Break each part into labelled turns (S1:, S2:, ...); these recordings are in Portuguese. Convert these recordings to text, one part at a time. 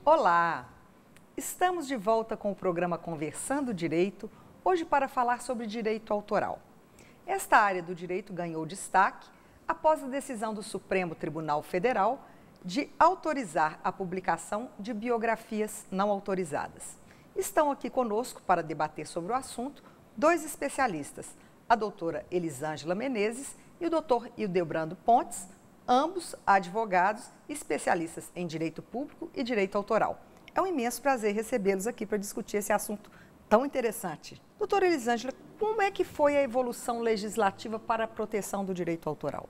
S1: Olá! Estamos de volta com o programa Conversando Direito, hoje para falar sobre direito autoral. Esta área do direito ganhou destaque após a decisão do Supremo Tribunal Federal de autorizar a publicação de biografias não autorizadas. Estão aqui conosco para debater sobre o assunto dois especialistas, a doutora Elisângela Menezes e o doutor Hildebrando Pontes, ambos advogados especialistas em direito público e direito autoral. É um imenso prazer recebê-los aqui para discutir esse assunto tão interessante. Doutora Elisângela, como é que foi a evolução legislativa para a proteção do direito autoral?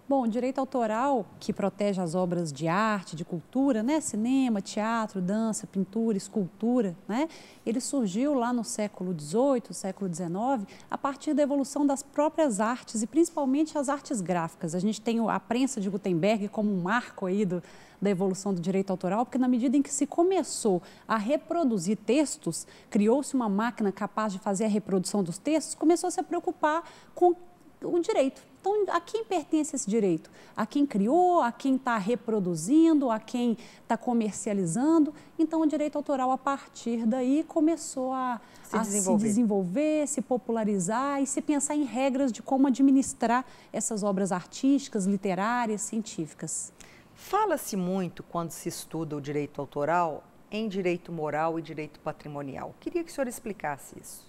S2: Bom, o direito autoral, que protege as obras de arte, de cultura, né? Cinema, teatro, dança, pintura, escultura, né? Ele surgiu lá no século XVIII, século XIX, a partir da evolução das próprias artes e principalmente as artes gráficas. A gente tem a prensa de Gutenberg como um marco aí da evolução do direito autoral, porque na medida em que se começou a reproduzir textos, criou-se uma máquina capaz de fazer a reprodução dos textos, começou a se preocupar com o direito. Então, a quem pertence esse direito? A quem criou, a quem está reproduzindo, a quem está comercializando. Então, o direito autoral, a partir daí, começou a se desenvolver, se popularizar e se pensar em regras de como administrar essas obras artísticas, literárias, científicas.
S1: Fala-se muito, quando se estuda o direito autoral, em direito moral e direito patrimonial. Queria que o senhor explicasse isso.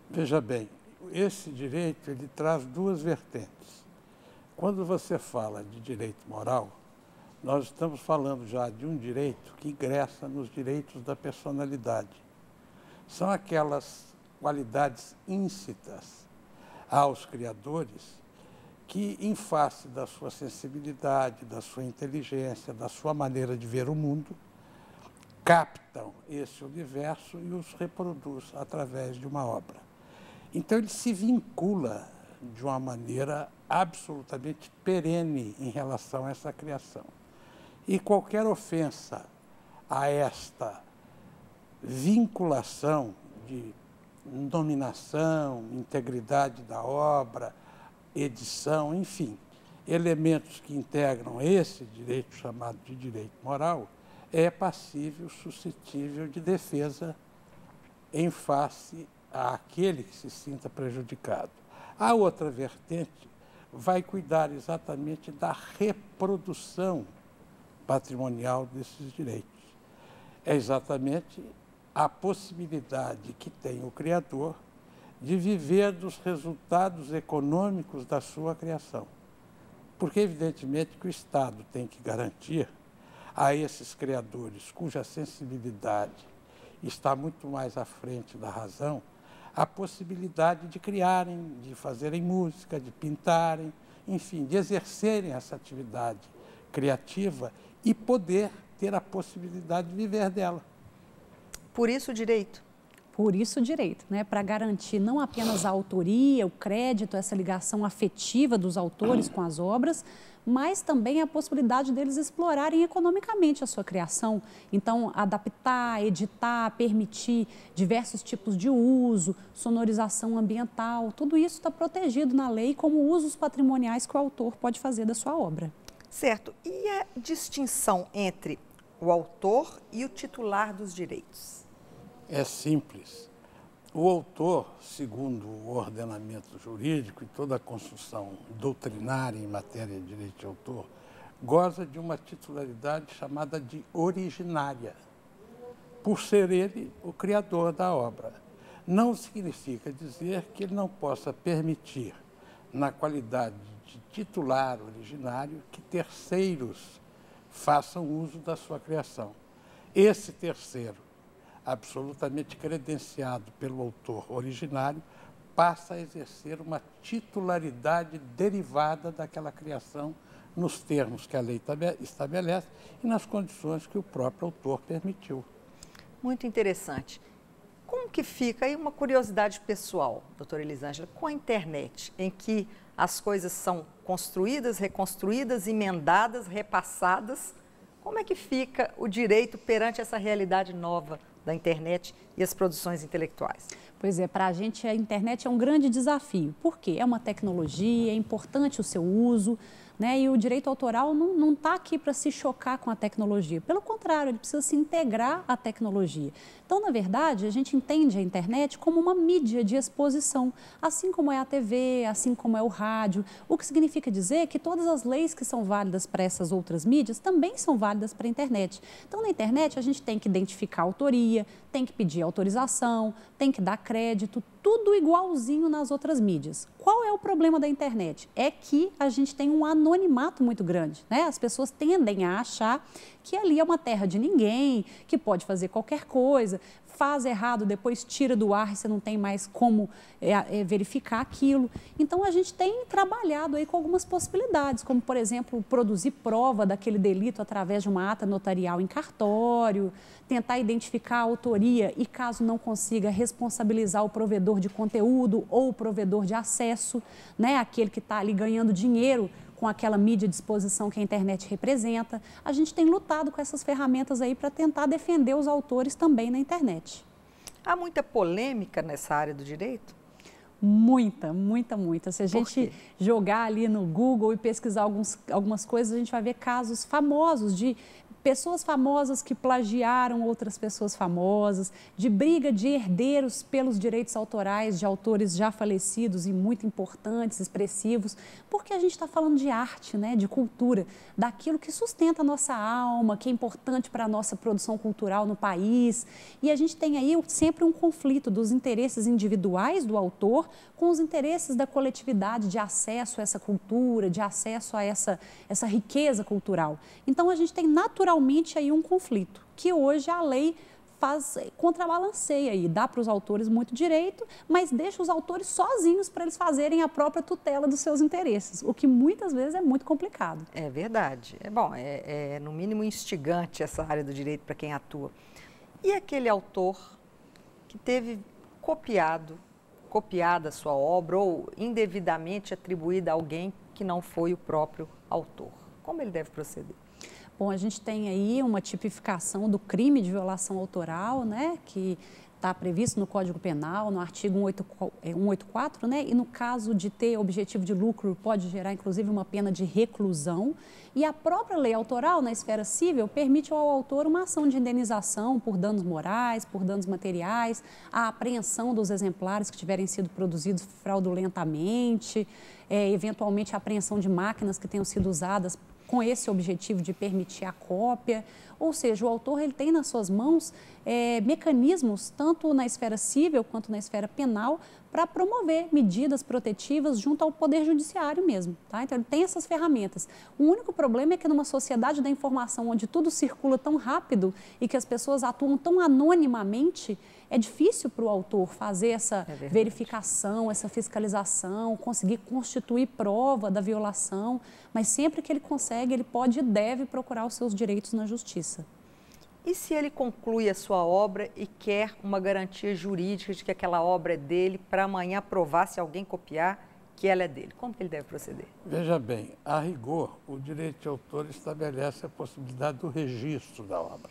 S3: Veja bem, esse direito ele traz duas vertentes. Quando você fala de direito moral, nós estamos falando já de um direito que ingressa nos direitos da personalidade. São aquelas qualidades íncitas aos criadores que, em face da sua sensibilidade, da sua inteligência, da sua maneira de ver o mundo, captam esse universo e os reproduz através de uma obra. Então, ele se vincula de uma maneira absolutamente perene em relação a essa criação. E qualquer ofensa a esta vinculação de dominação, integridade da obra, edição, enfim, elementos que integram esse direito chamado de direito moral, é passível, suscetível de defesa em face àquele que se sinta prejudicado. A outra vertente vai cuidar exatamente da reprodução patrimonial desses direitos. É exatamente a possibilidade que tem o criador de viver dos resultados econômicos da sua criação. Porque, evidentemente, que o Estado tem que garantir a esses criadores, cuja sensibilidade está muito mais à frente da razão, a possibilidade de criarem, de fazerem música, de pintarem, enfim, de exercerem essa atividade criativa e poder ter a possibilidade de viver dela.
S1: Por isso o direito?
S2: Por isso o direito, né? Para garantir não apenas a autoria, o crédito, essa ligação afetiva dos autores com as obras, mas também a possibilidade deles explorarem economicamente a sua criação. Então, adaptar, editar, permitir diversos tipos de uso, sonorização ambiental, tudo isso está protegido na lei como usos patrimoniais que o autor pode fazer da sua obra.
S1: Certo. E a distinção entre o autor e o titular dos direitos?
S3: É simples. O autor, segundo o ordenamento jurídico e toda a construção doutrinária em matéria de direito de autor, goza de uma titularidade chamada de originária, por ser ele o criador da obra. Não significa dizer que ele não possa permitir, na qualidade de titular originário, que terceiros façam uso da sua criação. Esse terceiro, absolutamente credenciado pelo autor originário, passa a exercer uma titularidade derivada daquela criação nos termos que a lei estabelece e nas condições que o próprio autor permitiu.
S1: Muito interessante. Como que fica aí uma curiosidade pessoal, doutora Elisângela, com a internet, em que as coisas são construídas, reconstruídas, emendadas, repassadas? Como é que fica o direito perante essa realidade nova da internet e as produções intelectuais?
S2: Pois é, para a gente a internet é um grande desafio. Por quê? É uma tecnologia, é importante o seu uso, né? E o direito autoral não está aqui para se chocar com a tecnologia. Pelo contrário, ele precisa se integrar à tecnologia. Então, na verdade, a gente entende a internet como uma mídia de exposição, assim como é a TV, assim como é o rádio, o que significa dizer que todas as leis que são válidas para essas outras mídias também são válidas para a internet. Então, na internet, a gente tem que identificar a autoria, tem que pedir autorização, tem que dar crédito, tudo igualzinho nas outras mídias. Qual é o problema da internet? É que a gente tem um anonimato muito grande, né? As pessoas tendem a achar que ali é uma terra de ninguém, que pode fazer qualquer coisa, faz errado, depois tira do ar e você não tem mais como verificar aquilo. Então, a gente tem trabalhado aí com algumas possibilidades, como, por exemplo, produzir prova daquele delito através de uma ata notarial em cartório, tentar identificar a autoria e, caso não consiga, responsabilizar o provedor de conteúdo ou o provedor de acesso, né, aquele que está ali ganhando dinheiro com aquela mídia de exposição que a internet representa. A gente tem lutado com essas ferramentas aí para tentar defender os autores também na internet.
S1: Há muita polêmica nessa área do direito?
S2: Muita, muita, muita. Se a gente jogar ali no Google e pesquisar algumas coisas, a gente vai ver casos famosos de pessoas famosas que plagiaram outras pessoas famosas, de briga de herdeiros pelos direitos autorais de autores já falecidos e muito importantes, expressivos, porque a gente está falando de arte, né, de cultura, daquilo que sustenta a nossa alma, que é importante para a nossa produção cultural no país. E a gente tem aí sempre um conflito dos interesses individuais do autor com os interesses da coletividade de acesso a essa cultura, de acesso a essa riqueza cultural. Então, a gente tem naturalmente aí um conflito, que hoje a lei contrabalanceia aí, dá para os autores muito direito, mas deixa os autores sozinhos para eles fazerem a própria tutela dos seus interesses, o que muitas vezes é muito complicado.
S1: É verdade. É no mínimo instigante essa área do direito para quem atua. E aquele autor que teve copiada a sua obra ou indevidamente atribuída a alguém que não foi o próprio autor? Como ele deve proceder?
S2: Bom, a gente tem aí uma tipificação do crime de violação autoral, né, que está previsto no Código Penal, no artigo 184, né, e no caso de ter objetivo de lucro, pode gerar inclusive uma pena de reclusão. E a própria lei autoral, na esfera civil, permite ao autor uma ação de indenização por danos morais, por danos materiais, a apreensão dos exemplares que tiverem sido produzidos fraudulentamente, eventualmente a apreensão de máquinas que tenham sido usadas com esse objetivo de permitir a cópia. Ou seja, o autor ele tem nas suas mãos mecanismos, tanto na esfera civil quanto na esfera penal, para promover medidas protetivas junto ao Poder Judiciário mesmo. Tá? Então, ele tem essas ferramentas. O único problema é que numa sociedade da informação onde tudo circula tão rápido e que as pessoas atuam tão anonimamente, é difícil para o autor fazer essa verificação, essa fiscalização, conseguir constituir prova da violação, mas sempre que ele consegue, ele pode e deve procurar os seus direitos na justiça.
S1: E se ele conclui a sua obra e quer uma garantia jurídica de que aquela obra é dele para amanhã provar, se alguém copiar, que ela é dele? Como que ele deve proceder?
S3: Veja bem, a rigor, o direito de autor estabelece a possibilidade do registro da obra.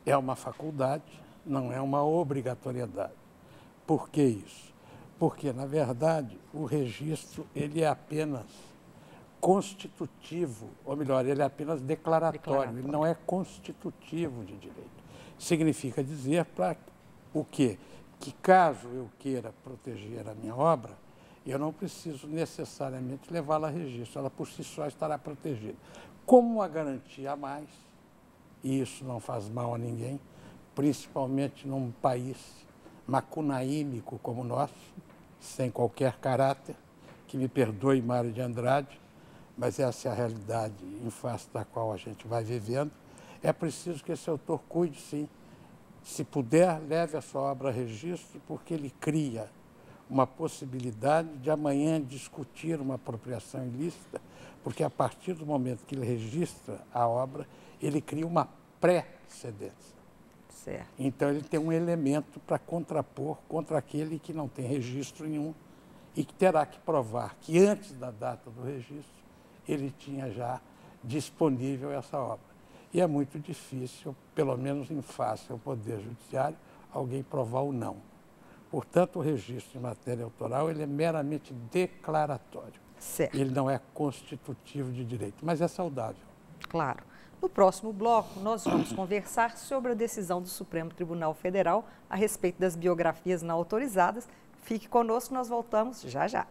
S3: É uma faculdade, não é uma obrigatoriedade. Por que isso? Porque, na verdade, o registro ele é apenas constitutivo, ou melhor, ele é apenas declaratório, ele não é constitutivo de direito. Significa dizer para o quê? Que caso eu queira proteger a minha obra, eu não preciso necessariamente levá-la a registro, ela por si só estará protegida. Como uma garantia a mais, e isso não faz mal a ninguém, principalmente num país macunaímico como o nosso, sem qualquer caráter, que me perdoe Mário de Andrade, mas essa é a realidade em face da qual a gente vai vivendo. É preciso que esse autor cuide, sim. Se puder, leve a sua obra a registro, porque ele cria uma possibilidade de amanhã discutir uma apropriação ilícita, porque a partir do momento que ele registra a obra, ele cria uma pré-cedência.
S1: Certo.
S3: Então, ele tem um elemento para contrapor contra aquele que não tem registro nenhum e que terá que provar que antes da data do registro, ele tinha já disponível essa obra. E é muito difícil, pelo menos em face ao Poder Judiciário, alguém provar o não. Portanto, o registro de matéria autoral ele é meramente declaratório.
S1: Certo.
S3: Ele não é constitutivo de direito, mas é saudável.
S1: Claro. No próximo bloco, nós vamos conversar sobre a decisão do Supremo Tribunal Federal a respeito das biografias não autorizadas. Fique conosco, nós voltamos já já.